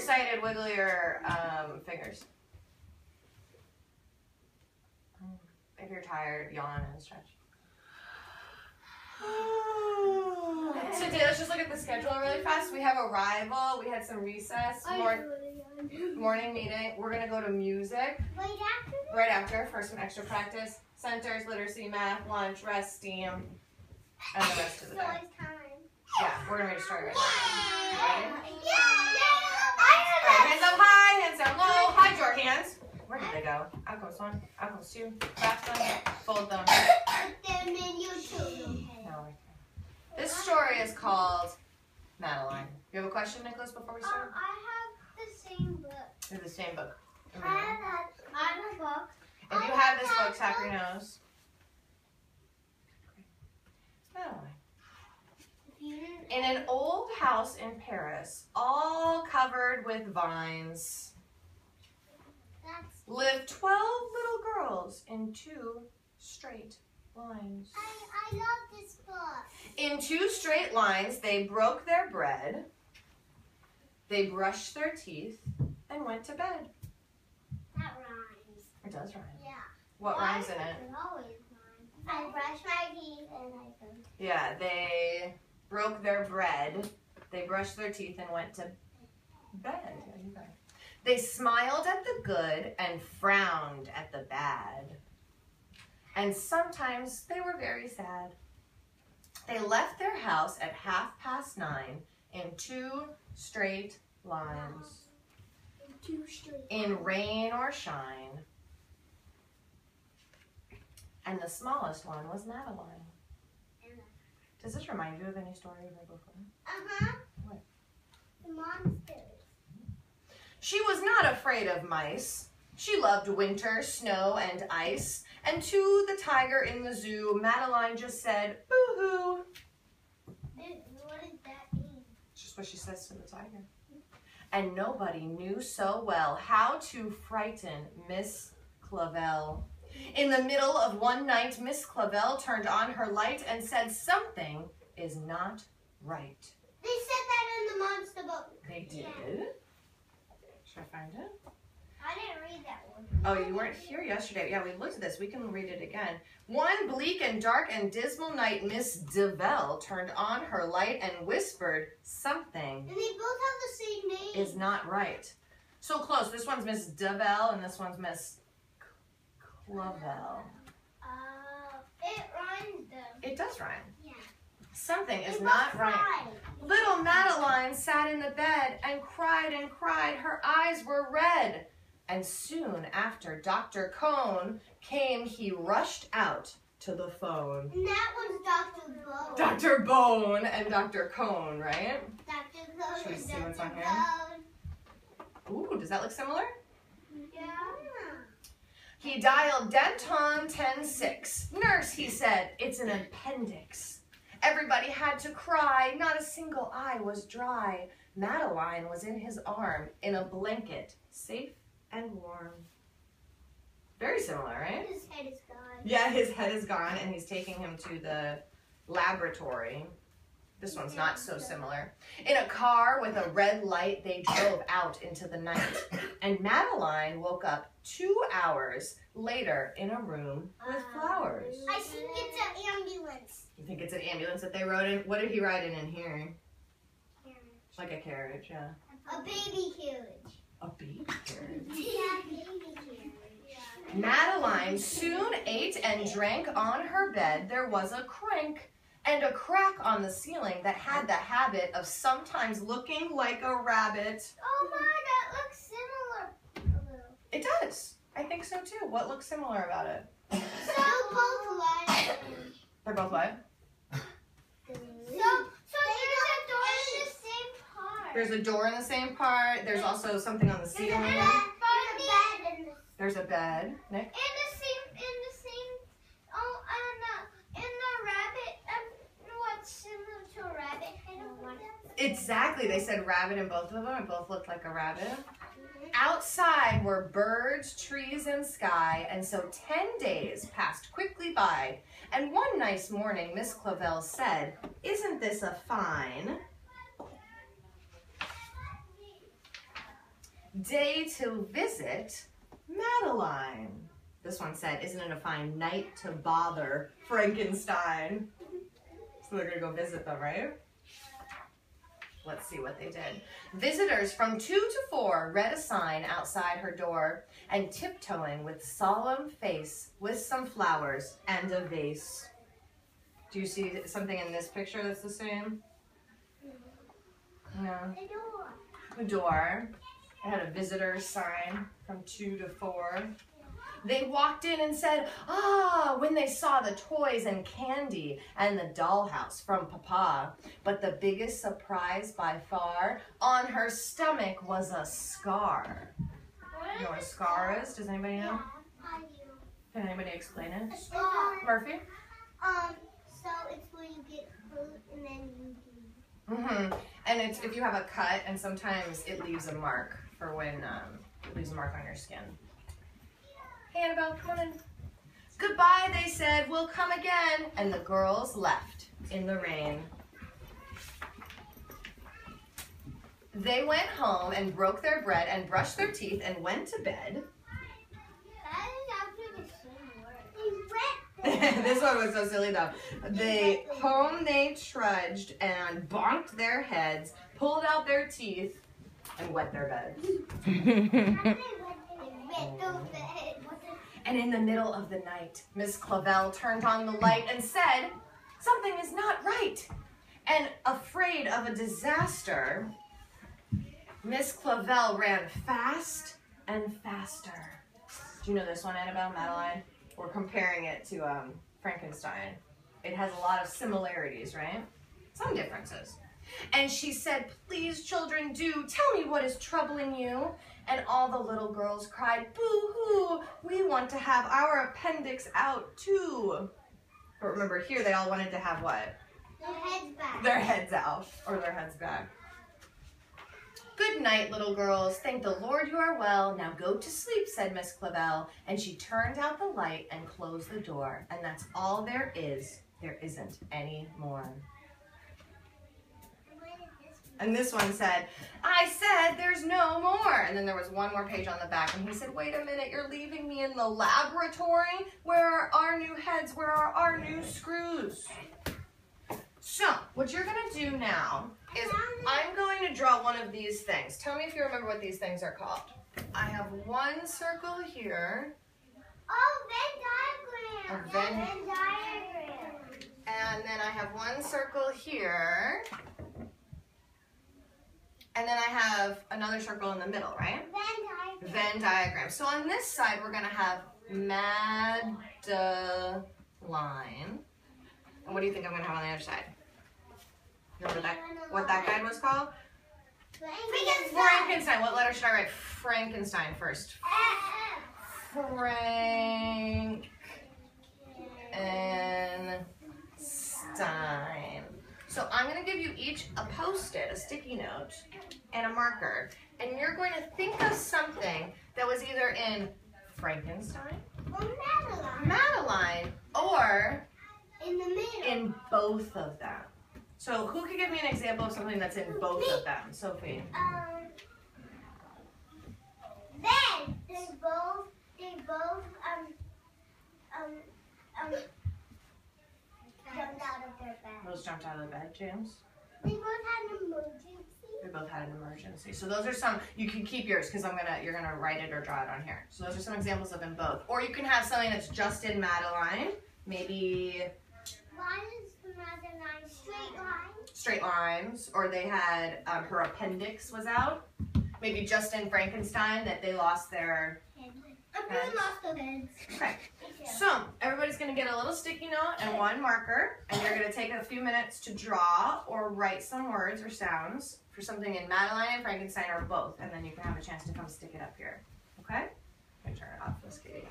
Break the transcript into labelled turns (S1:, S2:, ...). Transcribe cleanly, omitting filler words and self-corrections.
S1: excited, wiggle your fingers. If you're tired, yawn and stretch. Today, let's just look at the schedule really fast. We have arrival. We had some recess. Morning meeting. We're going to go to music. Right after for some extra practice. Centers, literacy, math, lunch, rest, STEAM, and the rest of the day. Yeah, we're going to start right now. Ready? Alright, hands up high, hands down low. Hide your hands. Where did they go? Out goes one, out goes two. Wrap them, fold them. No. This story is called Madeline. You have a question, Nicholas, before we start?
S2: I have the same book.
S1: You have the same book.
S2: I have a book.
S1: If you have this book, tap your nose. It's Madeline. In an old house in Paris, all covered with vines, lived 12 little girls in 2 straight lines.
S2: I love this book.
S1: In 2 straight lines, they broke their bread, they brushed their teeth, and went to bed.
S2: That rhymes.
S1: It does rhyme.
S2: Yeah.
S1: What rhymes in it?
S2: It always rhymes. I brush my teeth and I go.
S1: Yeah, they broke their bread, they brushed their teeth, and went to bed. They smiled at the good and frowned at the bad. And sometimes they were very sad. They left their house at 9:30 in 2 straight lines. In rain or shine. And the smallest one was Madeline. Does this remind you of any story you've heard before?
S2: Uh-huh.
S1: What?
S2: The monsters.
S1: She was not afraid of mice. She loved winter, snow, and ice. And to the tiger in the zoo, Madeline just said, boo-hoo.
S2: What does that mean?
S1: It's just what she says to the tiger. And nobody knew so well how to frighten Miss Clavel. In the middle of one night, Miss Clavel turned on her light and said something is not right.
S2: They said that in the monster book.
S1: They did?
S2: Yeah.
S1: Should I find it?
S2: I didn't read that one.
S1: Oh, you weren't here yesterday. Yeah, we looked at this. We can read it again. One bleak and dark and dismal night, Miss Develle turned on her light and whispered something
S2: And they both have the same name.
S1: is not right. So close. This one's Miss Develle and this one's Miss Clavel.
S2: It rhymes though.
S1: It does rhyme.
S2: Yeah.
S1: Something is
S2: It
S1: not
S2: must
S1: right.
S2: rhyme.
S1: Little Madeline sat in the bed and cried and cried. Her eyes were red. And soon after Dr. Cone came, he rushed out to the phone.
S2: And that one's Dr. Bone.
S1: Dr. Bone and Dr. Cone, right?
S2: Dr. Bone
S1: Should we
S2: and
S1: see what's
S2: Dr.
S1: on here?
S2: Bone.
S1: Ooh, does that look similar?
S2: Yeah.
S1: He dialed Denton 106. Nurse, he said, it's an appendix. Everybody had to cry. Not a single eye was dry. Madeline was in his arm, in a blanket, safe and warm. Very similar, right?
S2: His head is gone.
S1: Yeah, his head is gone, and he's taking him to the laboratory. This one's not so similar. In a car with a red light, they drove out into the night. And Madeline woke up 2 hours later in a room with flowers.
S2: I think it's an ambulance.
S1: You think it's an ambulance that they rode in? What did he ride in here? Like a carriage, yeah.
S2: A baby carriage.
S1: A baby carriage.
S2: Yeah, baby carriage.
S1: Madeline soon ate and drank on her bed. There was a crank and a crack on the ceiling that had the habit of sometimes looking like a rabbit.
S2: Oh my, that looks similar. A little.
S1: It does. I think so too. What looks similar about it?
S2: So both live.
S1: They're both live.
S2: So there's
S1: There's
S2: a door in the same part.
S1: a door in the same part. There's also something on the ceiling. There's a bed. Nick?
S2: What's similar to a rabbit? I don't want
S1: Exactly. They said rabbit in both of them. It both looked like a rabbit. Outside were birds, trees, and sky, and so 10 days passed quickly by. And one nice morning, Miss Clavel said, "Isn't this a fine?" day to visit Madeline. This one said, isn't it a fine night to bother Frankenstein? So they're gonna go visit them, right? Let's see what they did. Visitors from 2 to 4 read a sign outside her door and tiptoeing with solemn face with some flowers and a vase. Do you see something in this picture that's the same? No. The door. It had a visitor's sign from 2 to 4. They walked in and said, ah, when they saw the toys and candy and the dollhouse from Papa. But the biggest surprise by far, on her stomach was a scar. You know what a scar is? Does anybody know?
S2: Yeah, I do.
S1: Can anybody explain it?
S2: A scar.
S1: Murphy?
S2: So it's where you get fruit and then you do.
S1: Mm-hmm. And it's if you have a cut, and sometimes it leaves a mark for when it leaves a mark on your skin. Hey, Annabelle, come on in. Goodbye, they said. We'll come again. And the girls left in the rain. They went home and broke their bread and brushed their teeth and went to bed.
S2: That is actually the same word.
S1: This one was so silly though. They trudged and bonked their heads, pulled out their teeth, and wet their beds. And in the middle of the night, Miss Clavel turned on the light and said, something is not right. And afraid of a disaster, Miss Clavel ran fast and faster. Do you know this one, Annabelle, Madeline? We're comparing it to Frankenstein. It has a lot of similarities, right? Some differences. And she said, please, children, do tell me what is troubling you. And all the little girls cried, boo-hoo, we want to have our appendix out too. But remember, here they all wanted to have what?
S2: Their heads back.
S1: Their heads out, or their heads back. Good night, little girls. Thank the Lord you are well. Now go to sleep, said Miss Clavel. And she turned out the light and closed the door. And that's all there is. There isn't any more. And this one said, I said there's no more. And then there was one more page on the back. And he said, wait a minute, you're leaving me in the laboratory? Where are our new heads? Where are our new screws? So, what you're going to do now is I'm going to draw one of these things. Tell me if you remember what these things are called. I have one circle here.
S2: Oh, Venn diagram.
S1: A Venn
S2: diagram.
S1: And then I have one circle here. And then I have another circle in the middle, right?
S2: Venn diagram.
S1: Venn diagram. So on this side, we're going to have Madeline. And what do you think I'm going to have on the other side? Remember what that guy was called? Frankenstein. What letter should I write? Frankenstein first. Frankenstein. So I'm going to give you each a Post-it, a sticky note, and a marker. And you're going to think of something that was either in Frankenstein,
S2: Or Madeline.
S1: Madeline, or
S2: In the middle.
S1: in both of them. So who can give me an example of something that's in both of them? Sophie.
S2: Then they both jumped out of their bed.
S1: Those jumped out of the bed, James?
S2: They both had an emergency.
S1: They both had an emergency. So those are some, you can keep yours because you're gonna write it or draw it on here. So those are some examples of in both. Or you can have something that's just in Madeline. Maybe
S2: Why is Madeline straight lines?
S1: straight lines. Or they had, her appendix was out. Maybe just in Frankenstein that they lost their
S2: Everyone lost their heads.
S1: Okay. So everybody's going to get a little sticky note and one marker, and you're going to take a few minutes to draw or write some words or sounds for something in Madeline and Frankenstein or both, and then you can have a chance to come stick it up here. Okay? Let me turn it off. Let's get it.